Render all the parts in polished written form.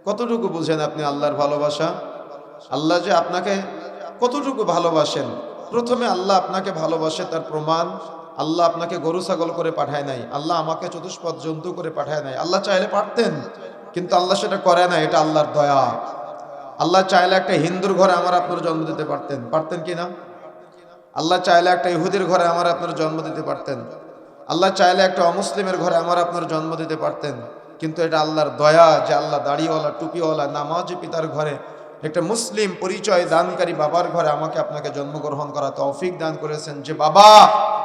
কতটুকু বুঝেন আপনি আল্লাহর ভালোবাসা? আল্লাহ যে আপনাকে কতটুকু ভালোবাসেন। প্রথমে আল্লাহ আপনাকে ভালোবাসে তার প্রমাণ, আল্লাহ আপনাকে গরু ছাগল করে পাঠায় নাই, আল্লাহ আমাকে চতুষ্পদ জন্তু করে পাঠায় নাই। আল্লাহ চাইলে পারতেন, কিন্তু আল্লাহ সেটা করে না, এটা আল্লাহর দয়া। আল্লাহ চাইলে একটা হিন্দুর ঘরে আমার আপনার জন্ম দিতে পারতেন, পারতেন কি না? আল্লাহ চাইলে একটা ইহুদির ঘরে আমার আপনার জন্ম দিতে পারতেন, আল্লাহ চাইলে একটা অমুসলিমের ঘরে আমার আপনার জন্ম দিতে পারতেন, কিন্তু এটা আল্লাহর দয়া যে আল্লাহ দাড়িওয়ালা টুপিওয়ালা নামাজি পিতার ঘরে একটা মুসলিম পরিচয় দানকারী বাবার ঘরে আমাকে আপনাকে জন্মগ্রহণ করা তৌফিক দান করেছেন, যে বাবা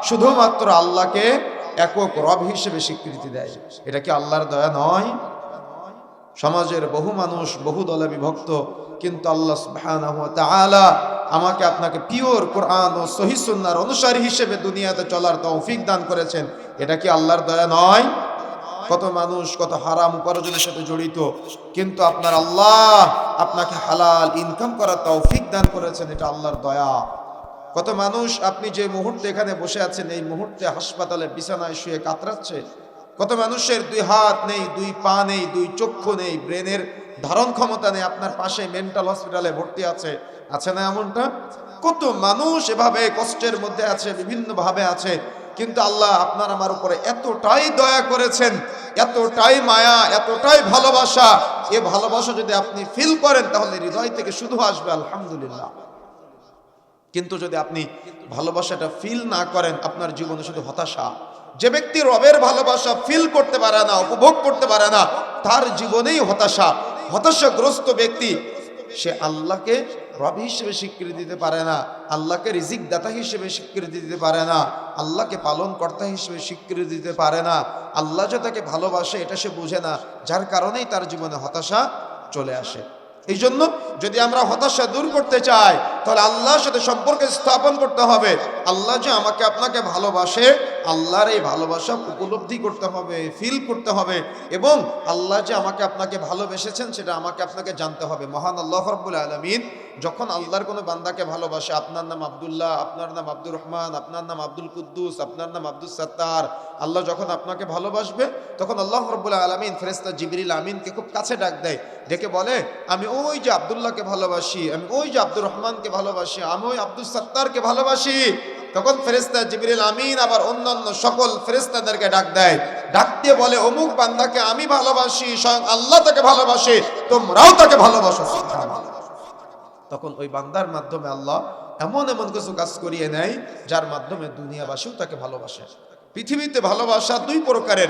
শুধুমাত্র আল্লাহকে একক রব হিসেবে স্বীকৃতি দেয়। এটা কি আল্লাহর দয়া নয়? সমাজের বহু মানুষ বহু দলে বিভক্ত, কিন্তু আল্লাহ সুবহানাহু ওয়া তাআলা আমাকে আপনাকে পিওর কোরআন ও সহিহ সুন্নাহর অনুসারী হিসেবে দুনিয়াতে চলার তৌফিক দান করেছেন। এটা কি আল্লাহর দয়া নয়? কত মানুষ কত হারাম উপার্জনের সাথে জড়িত, কিন্তু আপনার আল্লাহ আপনাকে হালাল ইনকাম করার তৌফিক দান করেছেন, এটা আল্লাহর দয়া। কত মানুষ আপনি যে মুহূর্তে এখানে বসে আছেন এই মুহূর্তে হাসপাতালে বিছানায় শুয়ে কাতরাচ্ছে, কত মানুষের দুই হাত নেই, দুই পা নেই, দুই চক্ষু নেই, ব্রেনের ধারণ ক্ষমতা নেই, আপনার পাশে মেন্টাল হসপিটালে ভর্তি আছে, আছে না এমনটা? কত মানুষ এভাবে কষ্টের মধ্যে আছে, বিভিন্ন ভাবে আছে, কিন্তু আল্লাহ আপনার আমার উপরে এতটাই দয়া করেছেন, এতটাই মায়া, এতটাই ভালোবাসা। এ ভালোবাসা যদি আপনি ফিল করেন তাহলে হৃদয় থেকে শুধু আসবে আলহামদুলিল্লাহ। কিন্তু যদি আপনি ভালোবাসাটা ফিল না করেন, আপনার জীবনে শুধু হতাশা। যে ব্যক্তি রবের ভালোবাসা ফিল করতে পারে না, উপভোগ করতে পারে না, তার জীবনেই হতাশা। হতাশাগ্রস্ত ব্যক্তি সে আল্লাহকে রব হিসেবে স্বীকৃতি দিতে পারে না, আল্লাহকে রিজিক দাতা হিসেবে স্বীকৃতি দিতে পারে না, আল্লাহকে পালন কর্তা হিসেবে স্বীকৃতি দিতে পারে না। আল্লাহ যে তাকে ভালোবাসে এটা সে বুঝে না, যার কারণেই তার জীবনে হতাশা চলে আসে। এই জন্য যদি আমরা হতাশা দূর করতে চাই তাহলে আল্লাহর সাথে সম্পর্ক স্থাপন করতে হবে। আল্লাহ যে আমাকে আপনাকে ভালোবাসে, আল্লাহর এই ভালোবাসা উপলব্ধি করতে হবে, ফিল করতে হবে, এবং আল্লাহ যে আমাকে আপনাকে ভালোবেসেছেন সেটা আমাকে আপনাকে জানতে হবে। মহান আল্লাহ রাব্বুল আলামিন যখন আল্লাহর কোনো বান্দাকে ভালোবাসে, আপনার নাম আব্দুল্লাহ, আপনার নাম আব্দুর রহমান, আপনার নাম আব্দুল কুদ্দুস, আপনার নাম আব্দুল সাত্তার, আল্লাহ যখন আপনাকে ভালোবাসবে তখন আল্লাহ রাব্বুল আলামিন ফেরেশতা জিবরিল আমিনকে খুব কাছে ডাক দেয়, ডেকে বলে আমি ওই যে আব্দুল্লাহকে ভালোবাসি, আমি ওই যে আব্দুর রহমানকে ভালোবাসি, আমি ওই আব্দুল সাত্তারকে ভালোবাসি। তখন ফেরেশতা জিবরিল আমিন আবার অন্যান্য সকল ফেরেশতাদেরকে ডাক দেয়, ডাক দিয়ে বলে অমুক বান্দাকে আমি ভালোবাসি, স্বয়ং আল্লাহ তাকে ভালোবাসে, তোমরাও তাকে ভালোবাসো। সুবহানাল্লাহ। তখন ওই বান্দার মাধ্যমে আল্লাহ এমন এমন কিছু কাজ করিয়ে নেয় যার মাধ্যমে দুনিয়াবাসীও তাকে ভালোবাসে। পৃথিবীতে ভালোবাসা দুই প্রকারের,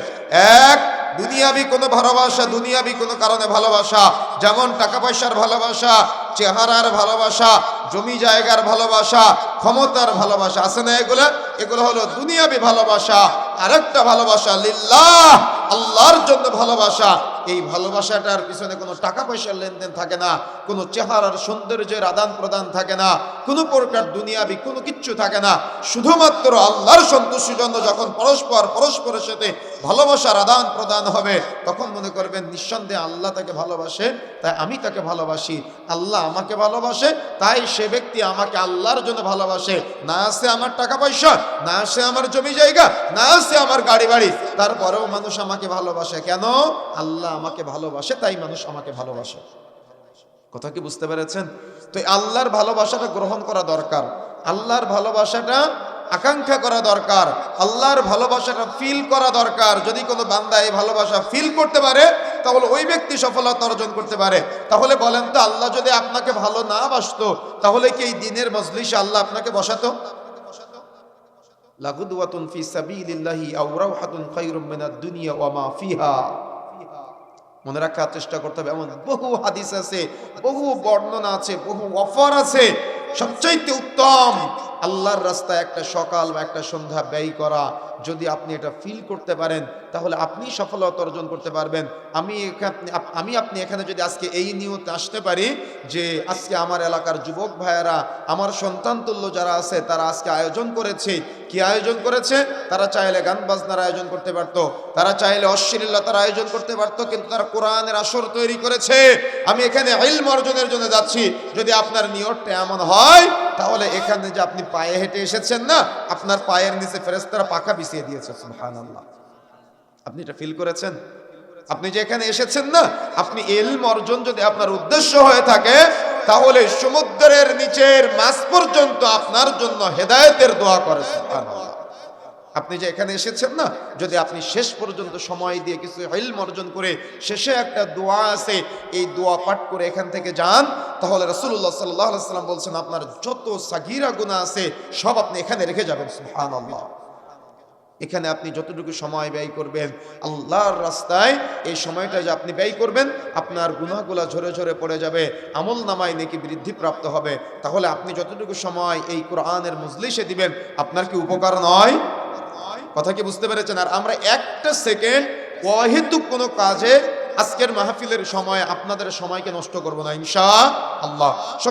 এক দুনিয়াবি কোনো ভালোবাসা, দুনিয়াবি কোনো কারণে ভালোবাসা, যেমন টাকা পয়সার ভালোবাসা, চেহারার ভালোবাসা, জমি জায়গার ভালোবাসা, ক্ষমতার ভালোবাসা, আছে না এগুলো? এগুলো হলো দুনিয়াবি ভালোবাসা। আরেকটা ভালোবাসা লিল্লাহ, আল্লাহর জন্য ভালোবাসা। এই ভালোবাসাটার পিছনে কোনো টাকা পয়সার লেনদেন থাকে না, কোনো চেহারার সৌন্দর্যের আদান প্রদান থাকে না, কোনো প্রকার দুনিয়াবি কোনো কিচ্ছু থাকে না। শুধুমাত্র আল্লাহর সন্তুষ্টির জন্য যখন পরস্পরের সাথে ভালোবাসার আদান প্রদান হবে, তখন মনে করবেন নিঃসন্দেহে আল্লাহ তাকে ভালোবাসে, তাই আমি তাকে ভালোবাসি। আল্লাহ আমাকে ভালোবাসে, তাই সে ব্যক্তি আমাকে আল্লাহর জন্য ভালোবাসে। না আছে আমার টাকা পয়সা, না আছে আমার জমি জায়গা, না আছে আমার গাড়ি বাড়ি, তারপরেও মানুষ আমাকে ভালোবাসে। কেন? আল্লাহ আমাকে ভালোবাসে, তাই মানুষ আমাকে ভালোবাসে। কথা কি বুঝতে পেরেছেন? তো আল্লাহর ভালোবাসাটা গ্রহণ করা দরকার, আল্লাহর ভালোবাসাটা আকাঙ্ক্ষা করা দরকার, আল্লাহর ভালোবাসাটা ফিল করা দরকার। যদি কোনো বান্দা এই ভালোবাসা ফিল করতে পারে তাহলে ওই ব্যক্তি সফলতা অর্জন করতে পারে। তাহলে বলেন তো, আল্লাহ যদি আপনাকে ভালো না বাসতো তাহলে কি এই দিনের মজলিসে আল্লাহ আপনাকে বসাতো? লাগুদওয়াতুন ফি সাবিলিল্লাহি আও রাওহাতুন খায়রুম মিনাদ দুনিয়া ওয়া মা ফিহা। মনে রাখার চেষ্টা করতে হবে। এমন বহু হাদিস আছে, বহু বর্ণনা আছে, বহু অফার আছে। সবচাইতে উত্তম আল্লাহর রাস্তায় একটা সকাল বা একটা সন্ধ্যা ব্যয় করা। যদি আপনি এটা ফিল করতে পারেন তাহলে আপনি সফলতা অর্জন করতে পারবেন। আপনি এখানে যদি আজকে এই নিয়তে আসতে পারি যে আজকে আমার এলাকার যুবক ভাইয়েরা, আমার সন্তান তুল্য যারা আছে, তারা আজকে আয়োজন করেছে। কি আয়োজন করেছে? তারা চাইলে গান বাজনার আয়োজন করতে পারতো, তারা চাইলে অশ্লীলতার আয়োজন করতে পারতো, কিন্তু তারা কোরআনের আসর তৈরি করেছে। আমি এখানে ইলম অর্জনের জন্য যাচ্ছি। যদি আপনার নিয়তটা এমন হয় তাহলে এখানে যে আপনি পায়ে হেঁটে এসেছেন না, আপনার পায়ের নিচে ফেরেশতারা পাখা বিছিয়ে দিয়েছে। সুবহানাল্লাহ। আপনি এটা ফিল করেছেন? আপনি যে এখানে এসেছেন না, আপনি ইলম অর্জন যদি আপনার উদ্দেশ্য হয়ে থাকে, তাহলে সমুদ্রের নিচের মাছ পর্যন্ত আপনার জন্য হেদায়েতের দোয়া করে। সুবহানাল্লাহ। আপনি যে এখানে এসেছেন না, যদি আপনি শেষ পর্যন্ত সময় দিয়ে কিছু ইলম অর্জন করে শেষে একটা দোয়া আছে, এই দোয়া পাঠ করে এখান থেকে যান, তাহলে রাসূলুল্লাহ সাল্লাল্লাহু আলাইহি ওয়াসাল্লাম বলছেন আপনার যত সাগীরা গুনাহ আছে সব আপনি এখানে রেখে যাবেন। সুবহানাল্লাহ। এখানে আপনি যতটুকু সময় ব্যয় করবেন আল্লাহর রাস্তায়, এই সময়টা যে আপনি ব্যয় করবেন, আপনার গুনাহগুলা ঝরে ঝরে পড়ে যাবে, আমল নামায় নেকি বৃদ্ধি প্রাপ্ত হবে। তাহলে আপনি যতটুকু সময় এই কোরআনের মজলিসে দিবেন, আপনার কি উপকার নয়? কথা কি বুঝতে পেরেছেন? আর আমরা একটা সেকেন্ড অহেতুক কোনো কাজে আজকের মাহফিলের সময় আপনাদের সময়কে নষ্ট করব না ইনশাআল্লাহ।